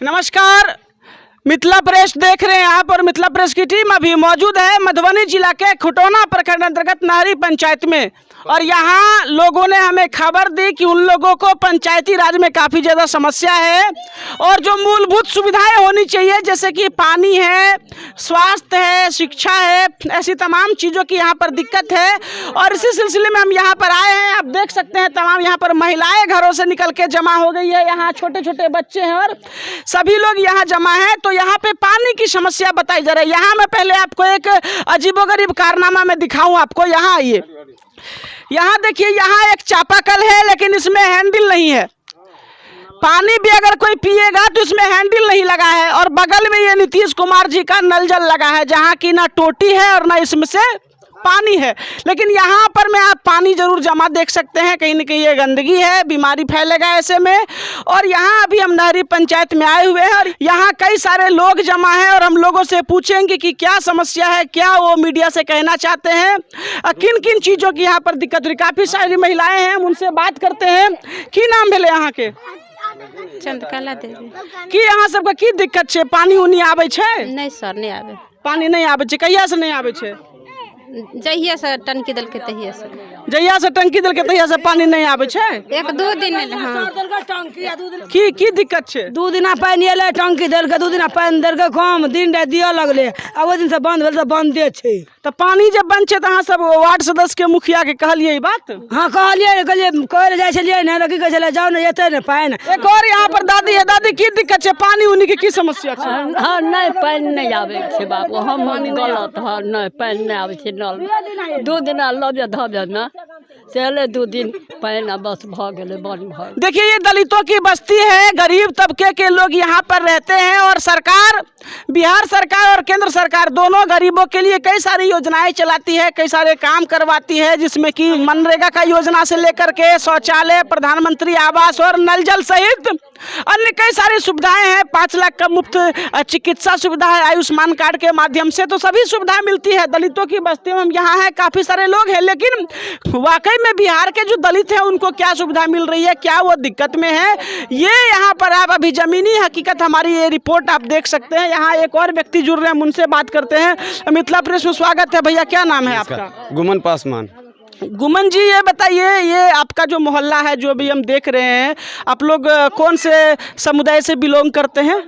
नमस्कार, मिथिला प्रेस देख रहे हैं आप और मिथिला प्रेस की टीम अभी मौजूद है मधुबनी जिला के खुटौना प्रखंड अंतर्गत नहरी पंचायत में। और यहाँ लोगों ने हमें खबर दी कि उन लोगों को पंचायती राज में काफ़ी ज़्यादा समस्या है और जो मूलभूत सुविधाएं होनी चाहिए जैसे कि पानी है, स्वास्थ्य है, शिक्षा है, ऐसी तमाम चीज़ों की यहाँ पर दिक्कत है। और इसी सिलसिले में हम यहाँ पर आए हैं। आप देख सकते हैं तमाम यहाँ पर महिलाएं घरों से निकल के जमा हो गई है। यहाँ छोटे छोटे बच्चे हैं और सभी लोग यहाँ जमा हैं। तो यहाँ पे पानी की समस्या बताई जा रही है। यहाँ मैं पहले आपको एक अजीबोगरीब कारनामा में दिखाऊं आपको। यहाँ आइए, यहाँ देखिए, यहाँ एक चापाकल है लेकिन इसमें हैंडल नहीं है। पानी भी अगर कोई पिएगा तो इसमें हैंडल नहीं लगा है। और बगल में ये नीतीश कुमार जी का नल जल लगा है जहाँ की ना टोटी है और ना इसमें से पानी है। लेकिन यहाँ पर मैं आप पानी जरूर जमा देख सकते हैं। कहीं ना कहीं ये गंदगी है, बीमारी फैलेगा ऐसे में। और यहाँ अभी हम नहरी पंचायत में आए हुए हैं और यहाँ कई सारे लोग जमा हैं और हम लोगों से पूछेंगे कि क्या समस्या है, क्या वो मीडिया से कहना चाहते हैं, किन किन चीज़ों की यहाँ पर दिक्कत हुई। काफ़ी सारी महिलाएं हैं, हम उनसे बात करते हैं। की नाम भेले यहाँ के? चंद्रकला देवी। कि यहाँ सबके की दिक्कत छे? पानी उनी आवे छे? नहीं सर, नहीं आवे। पानी नहीं आवे छे? कहिया से नहीं आवे छे? जहिया से टंकी दल के तहिया से। जहिया से टंकी दल के तहिया से पानी नहीं आवे छे? एक दो दिन। हाँ। की दिक्कत छे? दू दिन पानी एले टंकी दल के, दू दिन पानी दल के कम दिन दिया लगले। अब वो दिन से बंद भेल तो बंदे छे। तो पानी जब बंद छे तो अहाँ सब वार्ड सदस्य के मुखिया के कहलिए ई बात? हाँ कहलिए, कहले जाय छलिए ना, की कहै छले जाओ ना एते ने पानी। एक और यहाँ पर दादी है। दादी की दिक्कत छे? पानी उनी के की समस्या छे? हाँ नहीं, पानी नहीं आवे छे बाबू। हम गलत हाँ, नहीं पानी नहीं आवे छे। नल दू दिन लबे धबे ना चले, दू दिन पानी बस भ गेले, बंद भ। देखिए, ये दलितों की बस्ती है, गरीब तबके के लोग यहाँ पर रहते हैं और सरकार, बिहार सरकार और केंद्र सरकार दोनों गरीबों के लिए कई सारी योजनाएं चलाती है, कई सारे काम करवाती है, जिसमें कि मनरेगा का योजना से लेकर के शौचालय, प्रधानमंत्री आवास और नल जल सहित अन्य कई सारी सुविधाएं हैं। 5 लाख का मुफ्त चिकित्सा सुविधा है आयुष्मान कार्ड के माध्यम से। तो सभी सुविधाएं मिलती है। दलितों की बस्ती में हम यहाँ हैं, काफ़ी सारे लोग हैं, लेकिन वाकई में बिहार के जो दलित हैं उनको क्या सुविधा मिल रही है, क्या वो दिक्कत में है, ये यहाँ पर आप अभी ज़मीनी हकीकत हमारी ये रिपोर्ट आप देख सकते हैं। यहाँ एक और व्यक्ति जुड़ रहे हैं, हम उनसे बात करते हैं। मिथिला प्रेस में स्वागत है। भैया क्या नाम है आपका? गुमन पासवान। गुमन जी, ये बताइए, ये आपका जो मोहल्ला है जो अभी हम देख रहे हैं, आप लोग कौन से समुदाय से बिलोंग करते हैं?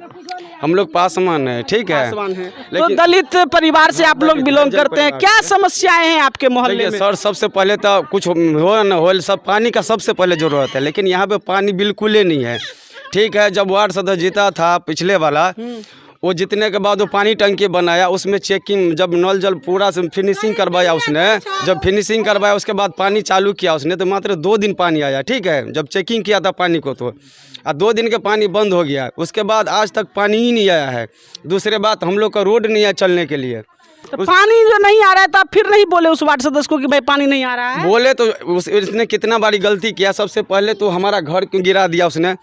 हम लोग पासवान है, ठीक है। तो दलित परिवार से आप लोग बिलोंग करते हैं। क्या समस्याएं हैं आपके मोहल्ले में? सर, सबसे पहले तो कुछ हो न हो, सब पानी का सबसे पहले जरूरत है, लेकिन यहाँ पे पानी बिल्कुल ही नहीं है, ठीक है। जब वार्ड सदस्य जीता था पिछले वाला, वो जीतने के बाद वो पानी टंकी बनाया, उसमें चेकिंग, जब नल जल पूरा से फिनिशिंग करवाया उसने, जब फिनिशिंग करवाया उसके बाद पानी चालू किया उसने, तो मात्र 2 दिन पानी आया, ठीक है। जब चेकिंग किया था पानी को तो 2 दिन के पानी बंद हो गया। उसके बाद आज तक पानी ही नहीं आया है। दूसरे बात, हम लोग का रोड नहीं है चलने के लिए। तो पानी जो नहीं आ रहा है तो आप फिर नहीं बोले उस वार्ड सदस्य को कि भाई पानी नहीं आ रहा है? बोले तो उसने कितना बारी गलती किया। सबसे पहले तो हमारा घर क्यों गिरा दिया उसने,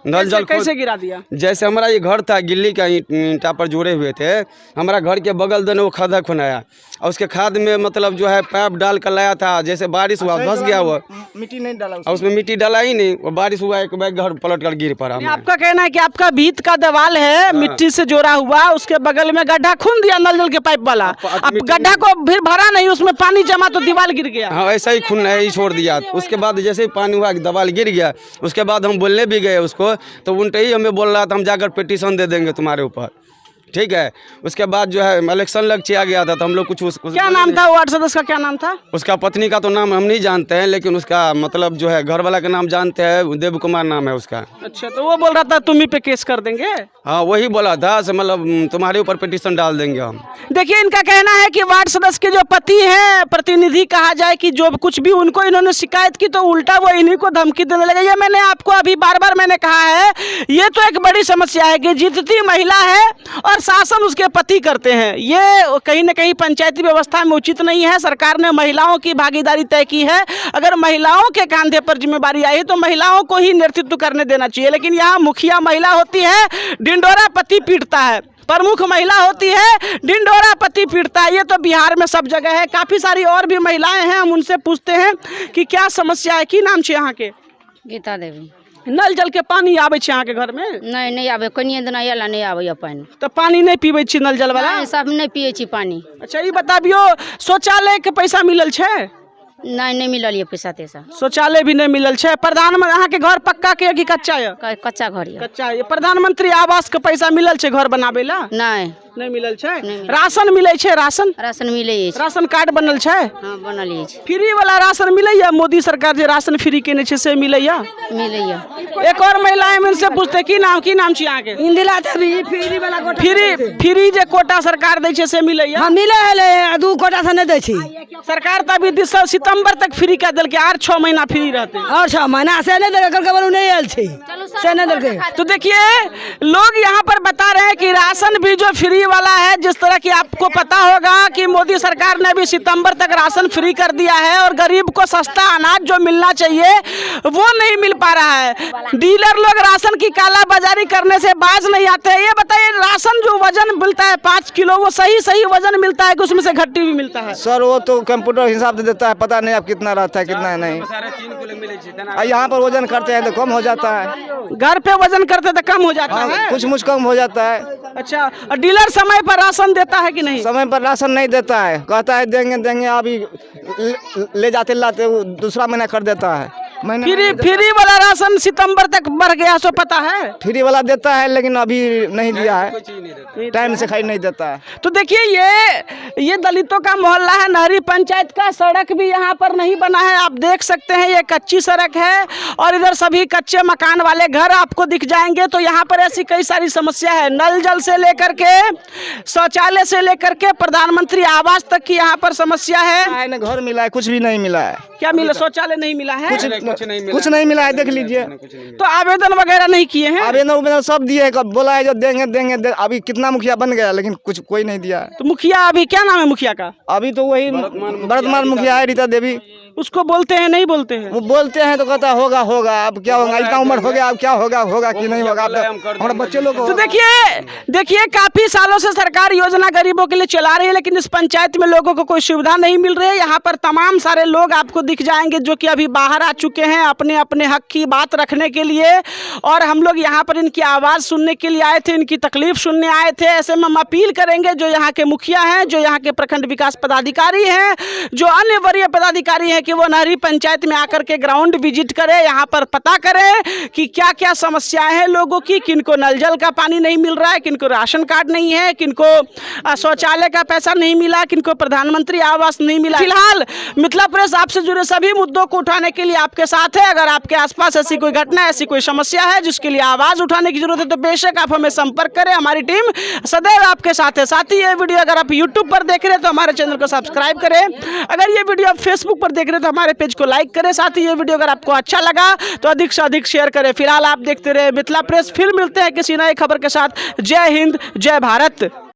नल जल कैसे गिरा दिया? जैसे हमारा ये घर था, गिल्ली का ईंटा पर जुड़े हुए थे, हमारा घर के बगल दोनों वो खदा खुनाया और उसके खाद में मतलब जो है पाइप डाल कर लाया था। जैसे बारिश हुआ धंस गया, वो मिट्टी नहीं डाला और उसमें मिट्टी डाला ही नहीं, वो बारिश हुआ एक बैग घर पलट कर गिर पड़ा। आपका कहना है कि आपका भीत का दीवार है मिट्टी से जोड़ा हुआ, उसके बगल में गड्ढा खून दिया नल जल के पाइप वाला, अब गड्ढा को फिर भरा नहीं, उसमें पानी जमा तो दीवार गिर गया। हाँ, ऐसा ही खून ही छोड़ दिया। उसके बाद जैसे ही पानी हुआ दीवार गिर गया, उसके बाद हम बोलने भी गए उसको, तो उल्टे ही हमें बोल रहा था हम जाकर पिटीशन दे देंगे तुम्हारे ऊपर, ठीक है। उसके बाद जो है इलेक्शन लग आ गया था, तो हम लोग कुछ क्या नाम था वार्ड सदस्य का? क्या नाम था उसका? पत्नी का तो नाम हम नहीं जानते हैं, लेकिन उसका मतलब जो है घर वाला का नाम जानते हैं, देव कुमार नाम है उसका। अच्छा, तो वो बोल रहा था तुम ही पे केस कर देंगे? हाँ, वही बोला था, मतलब तुम्हारे ऊपर पिटीशन डाल देंगे हम। देखिए, इनका कहना है कि वार्ड सदस्य के जो पति हैं, प्रतिनिधि कहा जाए, कि जो कुछ भी उनको इन्होंने शिकायत की तो उल्टा वो इन्हीं को धमकी देने लगे। ये मैंने आपको अभी बार मैंने कहा है, ये तो एक बड़ी समस्या है कि जीतती महिला है और शासन उसके पति करते हैं। ये कहीं ना कहीं पंचायती व्यवस्था में उचित नहीं है। सरकार ने महिलाओं की भागीदारी तय की है, अगर महिलाओं के कंधे पर जिम्मेदारी आई तो महिलाओं को ही नेतृत्व करने देना चाहिए। लेकिन यहाँ मुखिया महिला होती है, डिंडोरा पति पीटता है, प्रमुख महिला होती है, डिंडोरा पति पीटता है। ये तो बिहार में सब जगह है। काफ़ी सारी और भी महिलाएं हैं, हम उनसे पूछते हैं कि क्या समस्या है। की नाम है यहाँ के? गीता देवी। नल जल के पानी आबै छै अहाँके घर में? नहीं नहीं आवे, कनिए दिन आयल नहीं आवे पानी। तो पानी नहीं पीबै छी नल जल वाला? नहीं, सब नहीं पिए छी पानी। अच्छा ये बताबियो शौचालय के पैसा मिलल छै? नहीं नहीं मिलल ये पैसा तैसा। शौचालय भी नहीं मिलल छै। प्रधानमंत्री अहाँ के घर पक्का के कि कच्चा है? कच्चा घर ये। कच्चा है। प्रधानमंत्री आवास के पैसा मिलल छै घर बनाबे ला? नहीं नहीं मिलल छै। नहीं मिलल। राशन मिलै छै? राशन राशन मिले छै। राशन कार्ड बनल छै? हाँ बनल छै। फ्री वाला राशन मिलैया? मोदी सरकार जे राशन फ्री केने छै से मिलैया? मिले ये। एक और महिला है से पूछते की नाम छी अहाँ के? इंदिरा देवी फ्री वाला कोटा फ्री जे कोटा सरकार दै छै से मिलैया? हाँ मिले है, 2 कोटा से नहीं दै छी। सरकार तो अभी सितंबर तक फ्री कर दिल के, आर 6 महीना फ्री रहते। और 6 महीना से नहीं देलके, कल बोलू नहीं आयल छी से नहीं देलके। तो देखिए लोग यहाँ पर बता रहे हैं कि राशन भी जो फ्री वाला है, जिस तरह की आपको पता होगा कि मोदी सरकार ने भी सितंबर तक राशन फ्री कर दिया है और गरीब को सस्ता अनाज जो मिलना चाहिए वो नहीं मिल पा रहा है। डीलर लोग राशन की काला बाजारी करने से बाज नहीं आते हैं। ये बताइए राशन जो वजन मिलता है 5 किलो, वो सही वजन मिलता है कि उसमें से घट्टी भी मिलता है? सर वो तो कंप्यूटर हिसाब से देता है, पता नहीं अब कितना रहता है कितना नहीं। यहाँ पर वजन करते हैं तो कम हो जाता है, घर पे वजन करते तो कम हो जाता है? कुछ मुझ कम हो जाता है। अच्छा, और डीलर समय पर राशन देता है कि नहीं? समय पर राशन नहीं देता है, कहता है देंगे अभी ले जाते लाते वो दूसरा महीना कर देता है। फ्री वाला राशन सितंबर तक बढ़ गया सो पता है? फ्री वाला देता है लेकिन अभी नहीं दिया है, टाइम से खाई नहीं देता है। तो देखिए ये दलितों का मोहल्ला है नहरी पंचायत का। सड़क भी यहाँ पर नहीं बना है, आप देख सकते हैं ये कच्ची सड़क है और इधर सभी कच्चे मकान वाले घर आपको दिख जाएंगे। तो यहाँ पर ऐसी कई सारी समस्या है, नल जल से लेकर के शौचालय से लेकर के प्रधानमंत्री आवास तक की यहाँ पर समस्या है। न घर मिला है, कुछ भी नहीं मिला है। क्या मिला? शौचालय नहीं मिला है? कुछ नहीं मिला है, देख लीजिए। तो आवेदन वगैरह नहीं किए हैं? आवेदन सब दिए, बोला है जो देंगे। अभी कितना मुखिया बन गया लेकिन कुछ कोई नहीं दिया। तो मुखिया अभी क्या नाम है मुखिया का? अभी तो वही वर्तमान मुखिया है रीता देवी। उसको बोलते हैं नहीं बोलते हैं? वो बोलते हैं तो कहता होगा अब क्या होगा, इतना उम्र हो गया, अब क्या होगा कि नहीं होगा। हमारे बच्चे लोग तो देखिए काफी सालों से सरकार योजना गरीबों के लिए चला रही है, लेकिन इस पंचायत में लोगों को कोई सुविधा नहीं मिल रही है। यहाँ पर तमाम सारे लोग आपको दिख जाएंगे जो कि अभी बाहर आ चुके हैं अपने अपने हक की बात रखने के लिए, और हम लोग यहाँ पर इनकी आवाज़ सुनने के लिए आए थे, इनकी तकलीफ सुनने आए थे। ऐसे में हम अपील करेंगे जो यहाँ के मुखिया हैं, जो यहाँ के प्रखंड विकास पदाधिकारी हैं, जो अन्य वरीय पदाधिकारी हैं, कि वो नहरी पंचायत में आकर के ग्राउंड विजिट करें, यहाँ पर पता करें कि क्या क्या समस्याएं हैं लोगों की, किनको नल जल का पानी नहीं मिल रहा है, किनको राशन कार्ड नहीं है, किनको शौचालय का पैसा नहीं मिला, किनको प्रधानमंत्री आवास नहीं मिला। फिलहाल मिथिला प्रेस आपसे जुड़े सभी मुद्दों को उठाने के लिए आपके साथ है। अगर आपके आसपास ऐसी कोई घटना, ऐसी कोई समस्या है जिसके लिए आवाज उठाने की जरूरत है, तो बेशक आप हमें संपर्क करें, हमारी टीम सदैव आपके साथ है। साथ ही ये वीडियो अगर आप यूट्यूब पर देख रहे हैं तो हमारे चैनल को सब्सक्राइब करें, अगर ये वीडियो आप फेसबुक पर देख रहे हैं तो हमारे पेज को लाइक करें। साथ ही ये वीडियो अगर आपको अच्छा लगा तो अधिक से अधिक शेयर करें। फिलहाल आप देखते रहे मिथिला प्रेस, फिर मिलते हैं किसी नए खबर के साथ। जय हिंद, जय भारत।